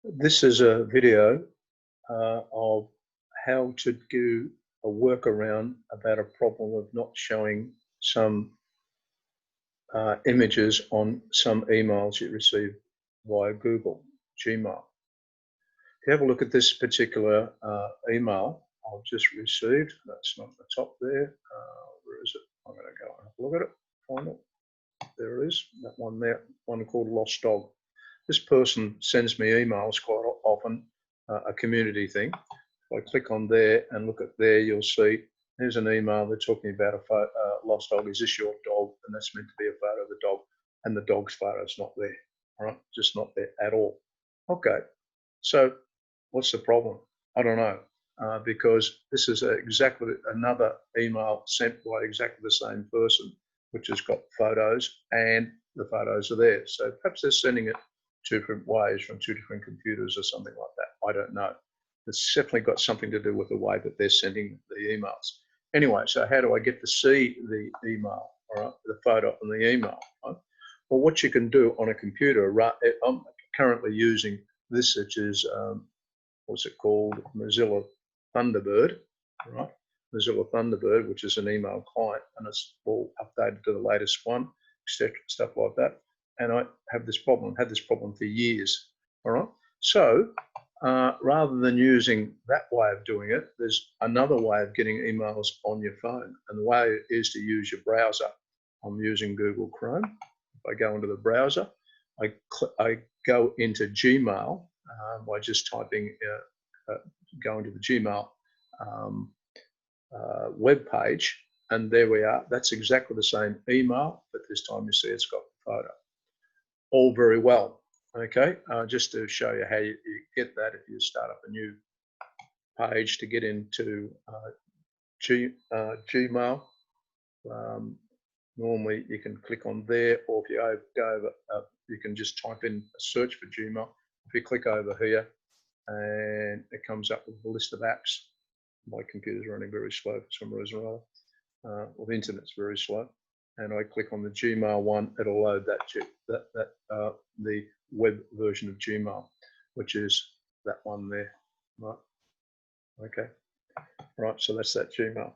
This is a video of how to do a workaround about a problem of not showing some images on some emails you receive via Google Gmail. If you have a look at this particular email I've just received, that's not the top there. Where is it? I'm going to go and have a look at it, find it. There it is, that one there, one called Lost Dog. This person sends me emails quite often, a community thing. If I click on there and look at there, you'll see there's an email. They're talking about a lost dog. Is this your dog? And that's meant to be a photo of the dog, and the dog's photo is not there. All right, just not there at all. Okay, so what's the problem? I don't know, because this is exactly another email sent by exactly the same person, which has got photos, and the photos are there. So perhaps they're sending it two different ways from two different computers or something like that. I don't know. It's definitely got something to do with the way that they're sending the emails. Anyway, so how do I get to see the email, all right, the photo and the email? Right? Well, what you can do on a computer, I'm currently using this, which is, what's it called? Mozilla Thunderbird, right? Mozilla Thunderbird, which is an email client, and it's all updated to the latest one, etc., stuff like that. And I have this problem, had this problem for years, all right? So rather than using that way of doing it, there's another way of getting emails on your phone. And the way is to use your browser. I'm using Google Chrome. If I go into the browser, I go into Gmail by just typing, going to the Gmail web page, and there we are. That's exactly the same email, but this time you see it's got the photo. All very well. Okay, just to show you how you get that if you start up a new page to get into Gmail. Normally you can click on there, or if you go over, you can just type in a search for Gmail. If you click over here, and it comes up with a list of apps. My computer's running very slow for some reason or other. Well, the internet's very slow. And I click on the Gmail one, it'll load the web version of Gmail, which is that one there, right? Okay, right, so that's that Gmail.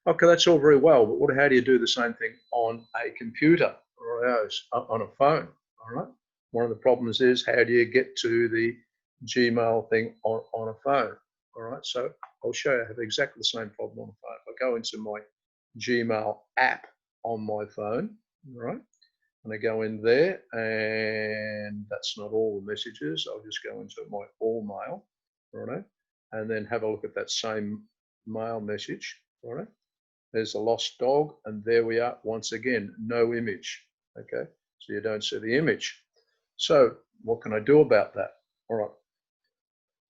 Okay, that's all very well, but how do you do the same thing on a computer or on a phone, all right? One of the problems is, how do you get to the Gmail thing on a phone, all right? So I'll show you I have exactly the same problem on the phone. If I go into my Gmail app on my phone, right? And I go in there, and that's not all the messages. I'll just go into my all mail, right? And then have a look at that same mail message, right? There's a lost dog, and there we are. Once again, no image. Okay, so you don't see the image. So what can I do about that? All right.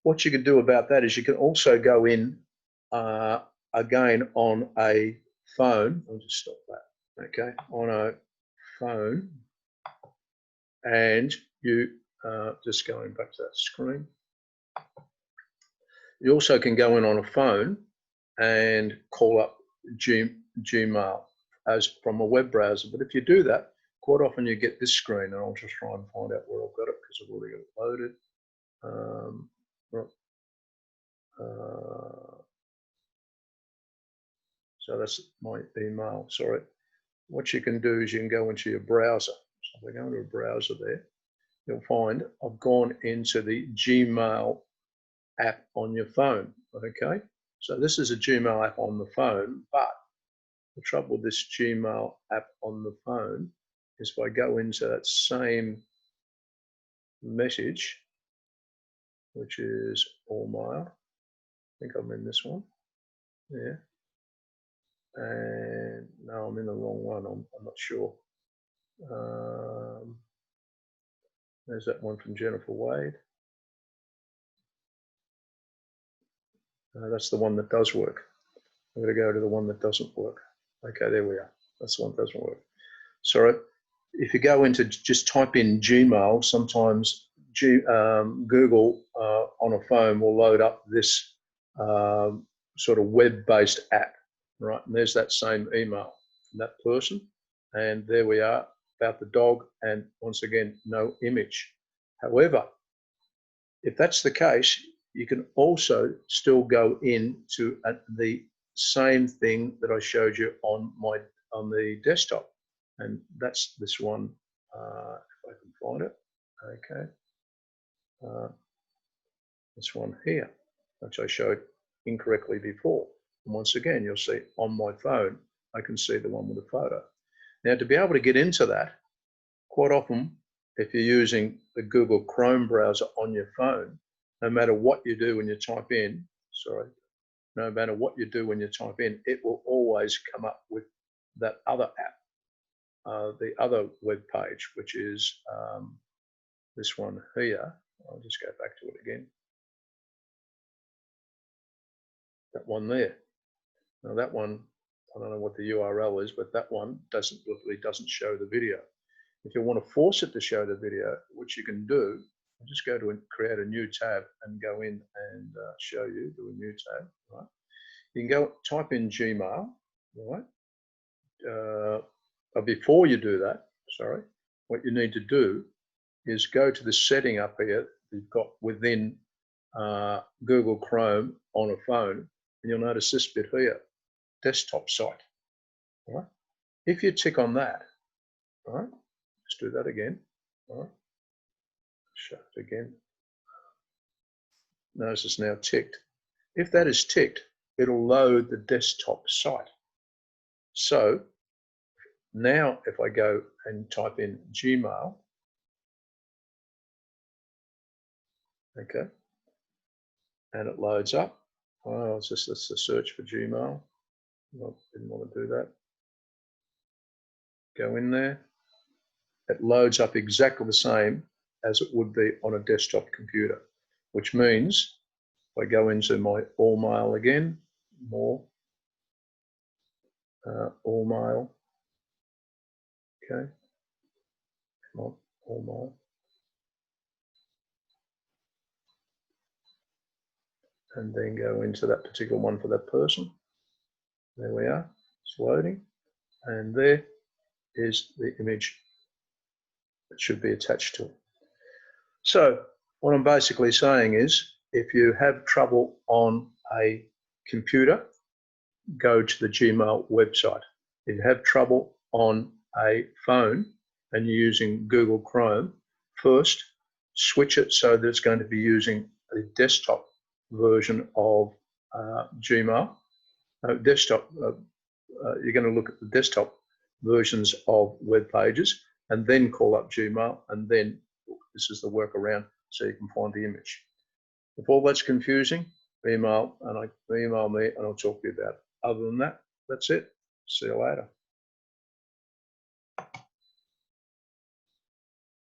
What you can do about that is you can also go in again on a phone. I'll just stop that. Okay, on a phone, and you just going back to that screen. You also can go in on a phone and call up Gmail as from a web browser. But if you do that, quite often you get this screen, and I'll just try and find out where I've got it because I've already got it loaded. Right. So that's my email, sorry. What you can do is you can go into your browser. So if I go into a browser there, you'll find I've gone into the Gmail app on your phone, okay? So this is a Gmail app on the phone, but the trouble with this Gmail app on the phone is if I go into that same message, which is all mail, I think I'm in this one, yeah. And no, I'm in the wrong one, I'm not sure. There's that one from Jennifer Wade. That's the one that does work. I'm going to go to the one that doesn't work. Okay, there we are. That's the one that doesn't work. Sorry. If you go into, just type in Gmail, sometimes Google on a phone will load up this sort of web-based app, right? And there's that same email from that person. And there we are, about the dog, and once again, no image. However, If that's the case, you can also still go into the same thing that I showed you on the desktop, and that's this one. If I can find it, okay. This one here, which I showed incorrectly before. And once again, you'll see on my phone, I can see the one with the photo. Now, to be able to get into that, quite often, if you're using the Google Chrome browser on your phone, no matter what you do when you type in, no matter what you do when you type in, it will always come up with that other app, the other web page, which is this one here. I'll just go back to it again. That one there. Now that one, I don't know what the URL is, but that one literally doesn't show the video. If you want to force it to show the video, which you can do, just go to create a new tab and go in and show you, do a new tab, right? You can go type in Gmail, right? But before you do that, what you need to do is go to the setting up here you've got within Google Chrome on a phone, and you'll notice this bit here, desktop site. All right? If you tick on that, all right, let's do that again. All right, show it again. Notice it's now ticked. If that is ticked, it'll load the desktop site. So now if I go and type in Gmail, okay, and it loads up. Oh, it's just a search for Gmail. Well, didn't want to do that. Go in there. It loads up exactly the same as it would be on a desktop computer, which means if I go into my All Mail again, All Mail, okay, come on, All Mail. And then go into that particular one for that person. There we are, it's loading. And there is the image that should be attached to it. So what I'm basically saying is, if you have trouble on a computer, go to the Gmail website. If you have trouble on a phone and you're using Google Chrome, first switch it so that it's going to be using a desktop version of Gmail. You're going to look at the desktop versions of web pages and then call up Gmail, and then this is the workaround so you can find the image. If all that's confusing, email me and I'll talk to you about it. Other than that, that's it. See you later.